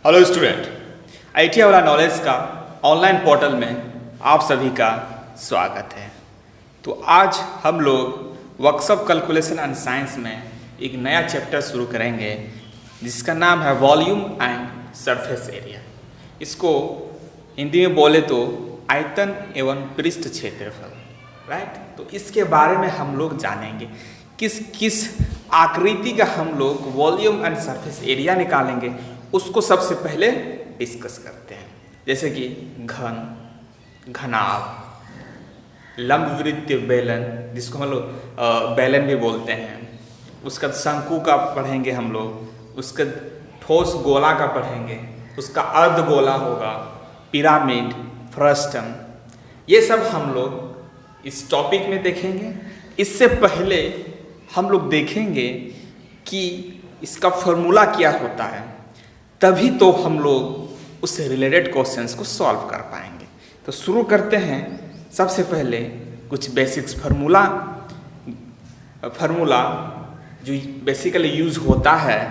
Hello student, IT वाला knowledge का online portal में आप सभी का स्वागत है। तो आज हम लोग वर्कशॉप कैलकुलेशन एंड साइंस में एक नया चैप्टर शुरू करेंगे जिसका नाम है वॉल्यूम एंड सरफेस एरिया। इसको हिंदी में बोले तो आयतन एवं पृष्ठ क्षेत्रफल, राइट। तो इसके बारे में हम लोग जानेंगे किस किस आकृति का हम लोग वॉल्यूम एंड सरफेस एरिया निकालेंगे, उसको सबसे पहले डिस्कस करते हैं। जैसे कि घन, घनाभ, लंबवृत्तीय बेलन जिसको हम लोग बेलन भी बोलते हैं, उसका शंकु का पढ़ेंगे हम लोग, उसका ठोस गोला का पढ़ेंगे, उसका अर्ध गोला होगा, पिरामिड, फ्रस्टम, ये सब हम लोग इस टॉपिक में देखेंगे। इससे पहले हम लोग देखेंगे कि इसका फॉर्मूला क्या होता है, तभी तो हम लोग उससे रिलेटेड क्वेश्चंस को सॉल्व कर पाएंगे। तो शुरू करते हैं। सबसे पहले कुछ बेसिक्स फार्मूला जो बेसिकली यूज होता है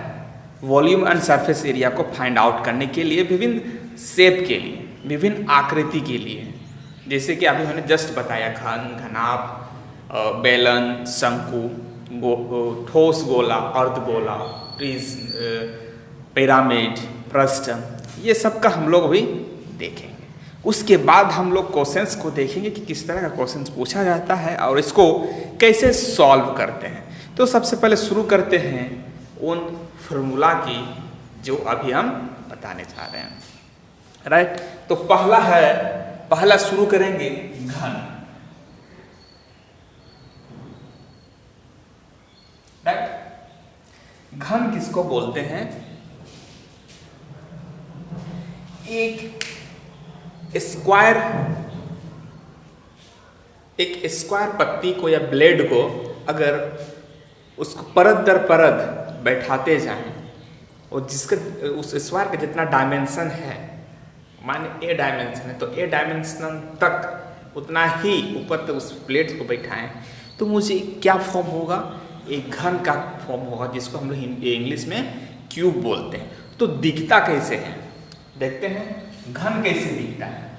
वॉल्यूम एंड सरफेस एरिया को फाइंड आउट करने के लिए, विभिन्न शेप के लिए, विभिन्न आकृति के लिए। जैसे कि अभी मैंने जस्ट बताया घन, घनाभ, बेलन, शंकु, ठोस गोला, अर्ध गोला, पिरामिड, फ्रस्टम, ये सब का हम लोग भी देखेंगे। उसके बाद हम लोग क्वेश्चंस को देखेंगे कि किस तरह का क्वेश्चंस पूछा जाता है और इसको कैसे सॉल्व करते हैं। तो सबसे पहले शुरू करते हैं उन फार्मूला की जो अभी हम बताने जा रहे हैं, राइट। तो पहला शुरू करेंगे घन, राइट। घन किसको बोलते हैं? एक स्क्वायर पत्ती को या ब्लेड को अगर उसको परत दर परत बैठाते जाएं और जिसका उस स्क्वायर का जितना डायमेंशन है, माने ए डायमेंशन है, तो ए डायमेंशन तक उतना ही ऊपर तक उस प्लेट को बैठाएं तो मुझे क्या फॉर्म होगा? एक घन का फॉर्म होगा, जिसको हम लोग इंग्लिश में क्यूब बोलते हैं। तो दिखता कैसे है देखते हैं, घन कैसे दिखता है।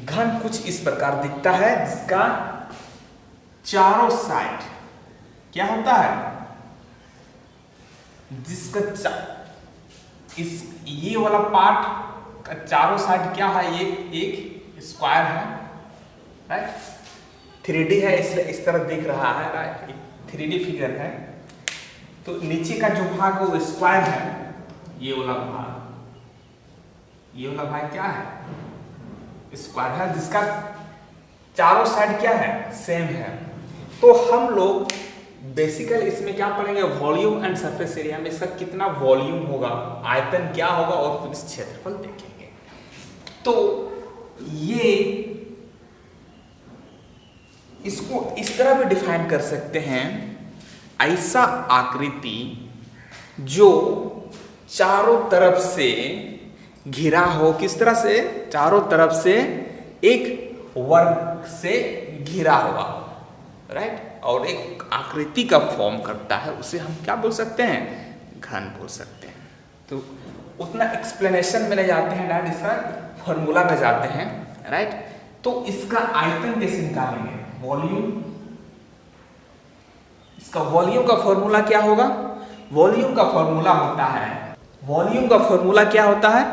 घन कुछ इस प्रकार दिखता है, जिसका चारों साइड क्या होता है, जिसका ये वाला पार्ट का चारों साइड क्या है, ये एक स्क्वायर है, राइट। 3D है इसलिए इस तरह दिख रहा है, राइट। 3D फिगर है। तो नीचे का जो भाग है वो स्क्वायर है, ये वाला भाग क्या है? स्क्वायर है, जिसका चारों साइड क्या है? सेम है। तो हम लोग बेसिकली इसमें क्या पढ़ेंगे? वॉल्यूम एंड सरफेस एरिया में इसका कितना वॉल्यूम होगा, आयतन क्या होगा और पृष्ठ क्षेत्रफल देखेंगे। तो ये इसको इस तरह भी डिफाइन कर सकते हैं, ऐसा आकृति जो चारों तरफ से घिरा हो। किस तरह से? चारों तरफ से एक वर्ग से घिरा हुआ, राइट। और एक आकृति का फॉर्म करता है, उसे हम क्या बोल सकते हैं? घन बोल सकते हैं। तो उतना एक्सप्लेनेशन में नहीं जाते हैं, डायरेक्ट इसका फॉर्मूला में जाते हैं, राइट। तो इसका आयतन कैसे निकालेंगे? वॉल्यूम, इसका वॉल्यूम का फॉर्मूला क्या होगा? वॉल्यूम का फॉर्मूला क्या होता है?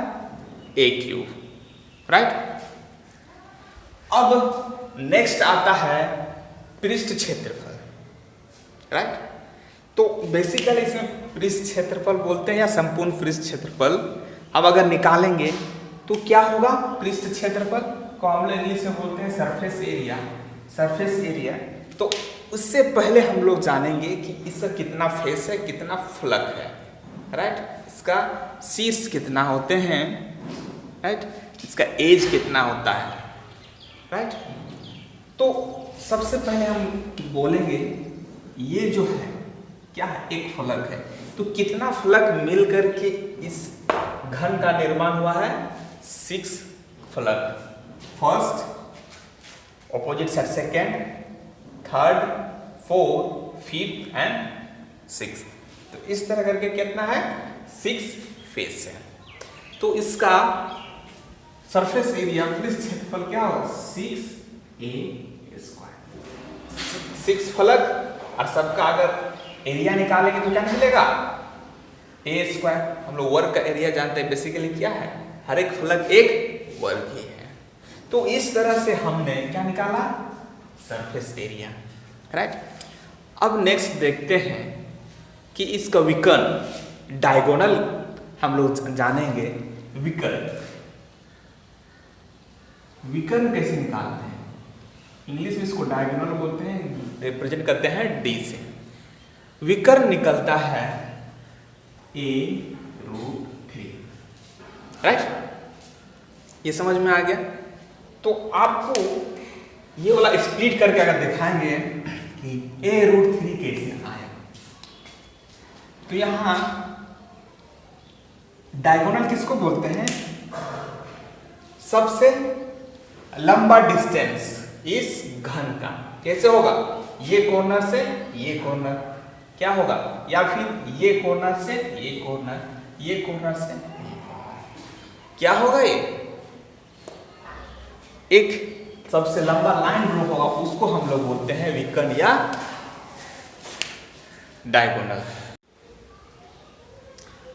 ए क्यूब, राइट। अब नेक्स्ट आता है पृष्ठ क्षेत्रफल, राइट। तो बेसिकली इसमें पृष्ठ क्षेत्रफल बोलते हैं या संपूर्ण पृष्ठ क्षेत्रफल। अब अगर निकालेंगे तो क्या होगा? पृष्ठ क्षेत्रफल को हम लोग इंग्लिश में बोलते हैं सरफेस एरिया। तो उससे पहले हम लोग जानेंगे कि इसका कितना फेस है, कितना फलक है, राइट। इसका शीर्ष कितना होते हैं, राइट। इसका एज कितना होता है, राइट। तो सबसे पहले हम बोलेंगे ये जो है क्या है? एक फलक है। तो कितना फलक मिलकर के इस घन का निर्माण हुआ है? 6 फलक, first, opposite side second, third, fourth, fifth and six. तो इस तरह करके कितना है 6 फेस है। तो इसका सरफेस एरिया पृष्ठ क्षेत्रफल क्या होगा 6a²। 6 फलक और सबका अगर एरिया निकालेंगे तो क्या मिलेगा a²। हम लोग वर्ग का एरिया जानते हैं, बेसिकली क्या है, हर एक फलक एक वर्ग ही है। तो इस तरह से हमने क्या निकाला सरफेस एरिया, राइट। अब नेक्स्ट देखते हैं कि इसका विकर्ण डायगोनल हम लोग जानेंगे। विकर्ण कैसे निकालते हैं, इंग्लिश में इसको डायगोनल बोलते हैं, रिप्रेजेंट करते हैं डी से। विकर्ण निकलता है a√3, राइट। ये समझ में आ गया। तो आपको ये वाला स्प्लिट करके अगर दिखाएंगे कि a√3 कैसे आया, तो यहां डायगोनल किसको बोलते हैं, सबसे लंबा डिस्टेंस इस घन का। कैसे होगा, ये कॉर्नर से ये कॉर्नर क्या होगा, या फिर ये कॉर्नर से ये कॉर्नर, ये कॉर्नर से क्या होगा, ये एक सबसे लंबा लाइन ड्रॉ होगा, उसको हम लोग बोलते हैं विकर्ण या डायगोनल।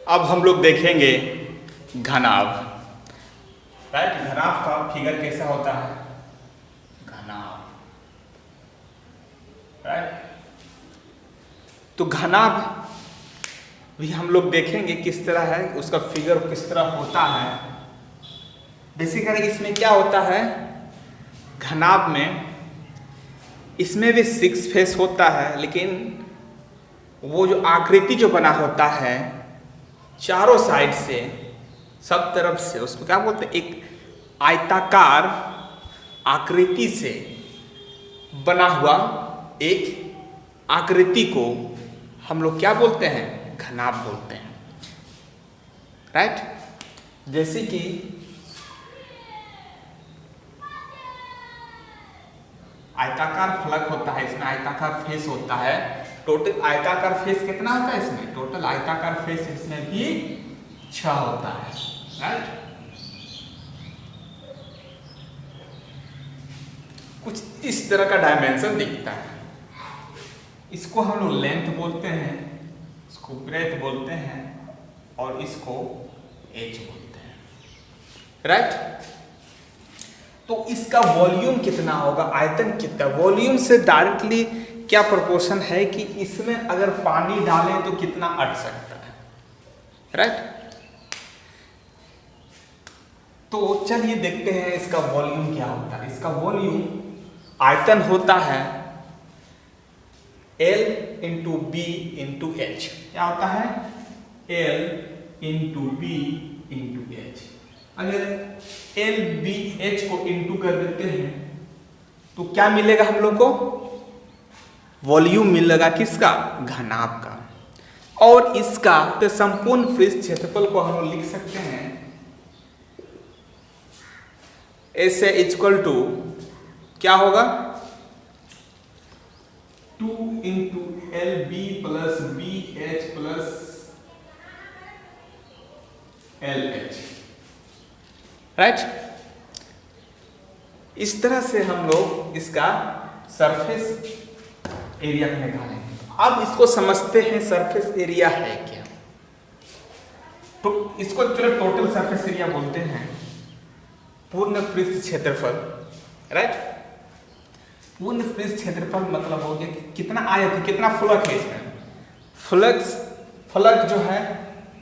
अब हम लोग देखेंगे घनाभ, राइट। घनाभ का फिगर कैसा होता है, घनाभ, राइट। तो घनाभ भी हम लोग देखेंगे किस तरह है, उसका फिगर किस तरह होता है। बेसिकली इसमें क्या होता है, घनाभ में इसमें भी 6 फेस होता है, लेकिन वो जो आकृति जो बना होता है चारों साइड से, सब तरफ से, उसको क्या बोलते हैं, एक आयताकार आकृति से बना हुआ एक आकृति को हम लोग क्या बोलते हैं, घनाभ बोलते हैं, राइट। जैसे कि आयताकार फलक होता है, इसमें आयताकार फेस होता है। टोटल आयताकार फेस कितना होता है इसमें, टोटल आयताकार फेस इसमें भी 6 होता है, राइट। कुछ इस तरह का डायमेंशन दिखता है। इसको हम लोग लेंथ बोलते हैं, इसको ब्रेथ बोलते हैं और इसको एज बोलते हैं, राइट। तो इसका वॉल्यूम कितना होगा, आयतन कितना, वॉल्यूम से डायरेक्टली क्या प्रोपोर्शन है कि इसमें अगर पानी डालें तो कितना अट सकता है, राइट। तो चलिए देखते हैं इसका वॉल्यूम क्या होता है। इसका वॉल्यूम आयतन होता है L × B × H। क्या होता है, L × B × H। अगर L B H को इंटू कर देते हैं तो क्या मिलेगा हम लोग को, वॉल्यूम मिलेगा किसका, घनाभ का। और इसका तो संपूर्ण पृष्ठ क्षेत्रफल को हम लोग लिख सकते हैं ऐसे इक्वल टू क्या होगा, 2 × LB + BH + LH, राइट। इस तरह से हम लोग इसका सरफेस एरिया निकालेंगे। अब इसको समझते हैं सरफेस एरिया है क्या। तो इसको एक्चुअली टोटल सरफेस एरिया बोलते हैं, पूर्ण पृष्ठ क्षेत्रफल, राइट। पूर्ण पृष्ठ क्षेत्रफल मतलब हो गया कि कितना आयत, कितना फलक है इसमें। फलक जो है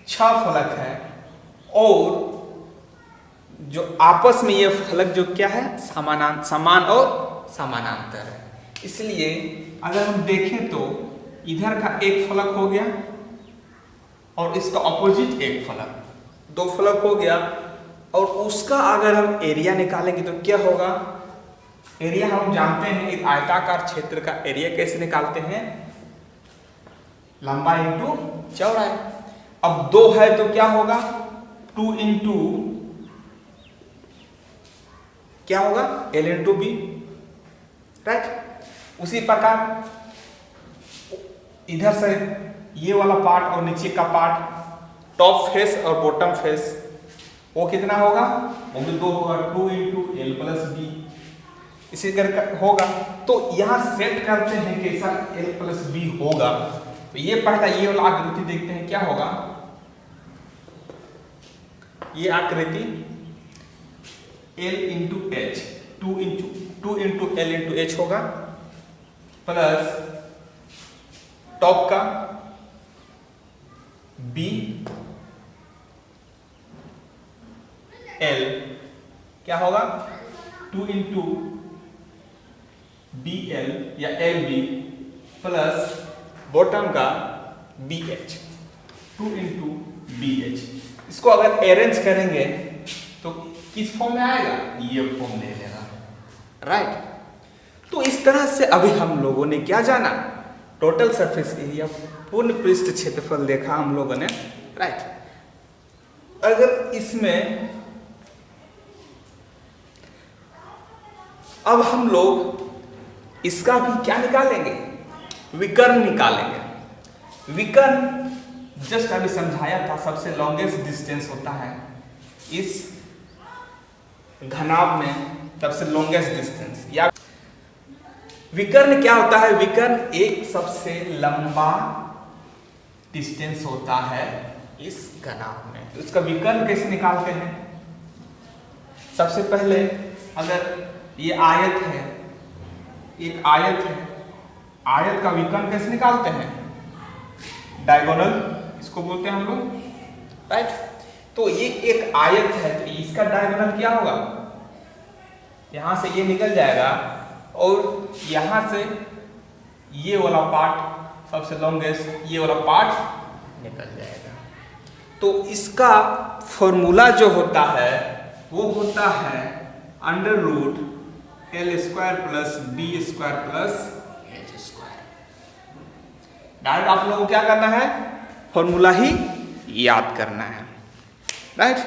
6 फलक है, और जो आपस में ये फलक जो क्या है, समान और समानांतर है। इसलिए अगर हम देखें तो इधर का एक फलक हो गया और इसका ऑपोजिट एक फलक, 2 फलक हो गया। और उसका अगर हम एरिया निकालेंगे तो क्या होगा, एरिया हम जानते हैं एक आयताकार क्षेत्र का एरिया कैसे निकालते हैं, लंबाई × चौड़ाई। अब 2 है तो क्या होगा, 2 × क्या होगा, L इंटू बी, राइट। उसी प्रकार इधर से ये वाला पार्ट और नीचे का पार्ट, टॉप फेस और बॉटम फेस, वो कितना होगा, वो भी 2 होगा, 2 इंटू एल प्लस बी, इसी करके होगा। तो यहाँ सेट करते हैं कैसा एल प्लस बी होगा। तो ये पहला ये वाला आकृति देखते हैं क्या होगा। ये आकृति L into H, 2 into L into H होगा, प्लस टॉप का B L क्या होगा, 2 इंटू बी एल या एल बी, प्लस बॉटम का B H, 2 into B H. इसको अगर अरेंज करेंगे तो किस फॉर्म में आएगा, ये फॉर्म ले लेगा, राइट। तो इस तरह से अभी हम लोगों ने क्या जाना, टोटल सरफेस एरिया, पूर्ण पृष्ठ क्षेत्रफल देखा हम लोगों ने, राइट। अगर इसमें अब हम लोग इसका भी क्या निकालेंगे, विकर्ण निकालेंगे। विकर्ण जस्ट अभी समझाया था, सबसे लॉन्गेस्ट डिस्टेंस होता है इस घनाभ में, सबसे लॉन्गेस्ट डिस्टेंस। या विकर्ण क्या होता है, विकर्ण एक सबसे लंबा डिस्टेंस होता है इस घनाभ में। तो इसका विकर्ण कैसे निकालते हैं, सबसे पहले अगर ये आयत है, एक आयत है, आयत का विकर्ण कैसे निकालते हैं, डायगोनल इसको बोलते हैं हम लोग, राइट। तो ये एक आयत है, तो इसका डायगोनल क्या होगा, यहां से ये निकल जाएगा और यहां से ये वाला पार्ट सबसे लॉन्गेस्ट, ये वाला पार्ट निकल जाएगा। तो इसका फॉर्मूला जो होता है वो होता है under root L square plus B square plus H square. Direct आप लोगों को क्या करना है, फॉर्मूला ही याद करना है, राइट।